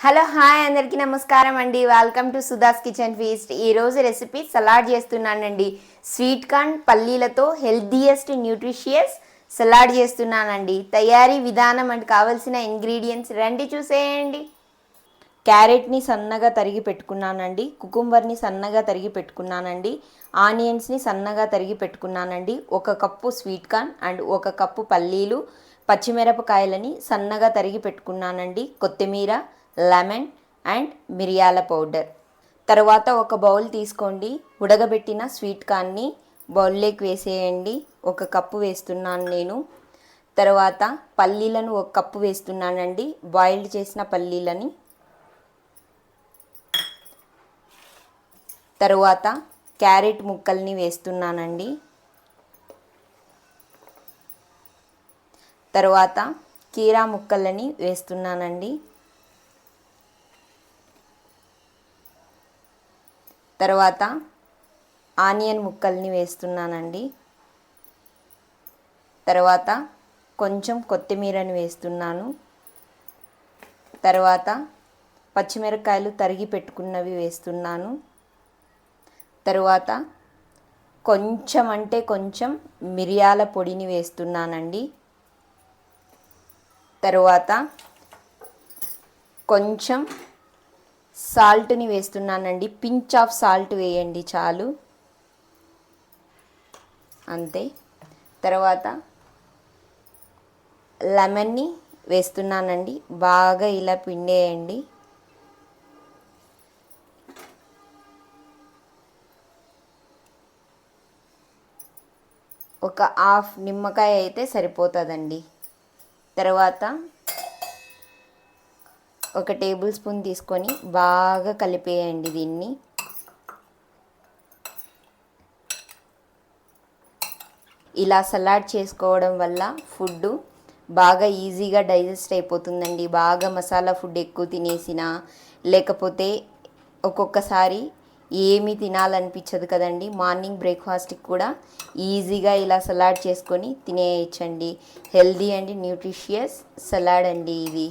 Hello hi అందరికీ నమస్కారం అండి. Welcome to Sudha's kitchen feast. ఈరోజు రెసిపీ సలాడ్ చేస్తున్నానండి. స్వీట్ కార్న్ పల్లీలతో హెల్తీయెస్ట్ న్యూట్రిషియస్ సలాడ్ చేస్తున్నానండి. తయారీ విధానం అంటే కావాల్సిన ఇంగ్రీడియంట్స్ రండి చూసేయండి. క్యారెట్ని సన్నగా తరిగి పెట్టుకున్నానండి. కుకుంబర్ని సన్నగా తరిగి పెట్టుకున్నానండి. ఆనియన్స్ని సన్నగా తరిగి పెట్టుకున్నానండి. 1 cup sweet corn and 1 cup పల్లీలు, పచ్చిమిరపకాయలని సన్నగా తరిగి పెట్టుకున్నానండి. కొత్తిమీర, లెమన్ అండ్ మిరియాల పౌడర్. తర్వాత ఒక బౌల్ తీసుకోండి. ఉడకబెట్టిన స్వీట్ కార్న్ని బౌల్లోకి వేసేయండి. 1 కప్పు వేస్తున్నాను నేను. తర్వాత పల్లీలను 1 కప్పు వేస్తున్నానండి, బాయిల్డ్ చేసిన పల్లీలని. తరువాత క్యారెట్ ముక్కల్ని వేస్తున్నానండి. తరువాత కీరా ముక్కలని వేస్తున్నానండి. తర్వాత ఆనియన్ ముక్కల్ని వేస్తున్నానండి. తర్వాత కొంచెం కొత్తిమీరని వేస్తున్నాను. తర్వాత పచ్చిమిరపకాయలు తరిగి పెట్టుకున్నవి వేస్తున్నాను. తరువాత కొంచెం అంటే కొంచెం మిరియాల పొడిని వేస్తున్నానండి. తరువాత కొంచెం సాల్ట్ని వేస్తున్నానండి. పించ్ ఆఫ్ సాల్ట్ వేయండి చాలు, అంతే. తర్వాత లెమన్ని వేస్తున్నానండి. బాగా ఇలా పిండేయండి. ఒక హాఫ్ నిమ్మకాయ అయితే సరిపోతుందండి. తర్వాత 1 టేబుల్ స్పూన్ తీసుకొని బాగా కలిపేయండి దీన్ని. ఇలా సలాడ్ చేసుకోవడం వల్ల ఫుడ్ బాగా ఈజీగా డైజెస్ట్ అయిపోతుందండి. బాగా మసాలా ఫుడ్ ఎక్కువ తినేసినా, లేకపోతే ఒక్కొక్కసారి ఏమీ తినాలనిపించదు కదండి. మార్నింగ్ బ్రేక్ఫాస్ట్కి కూడా ఈజీగా ఇలా సలాడ్ చేసుకొని తినేయచ్చండి. హెల్దీ అండ్ న్యూట్రిషియస్ సలాడ్ అండి ఇది.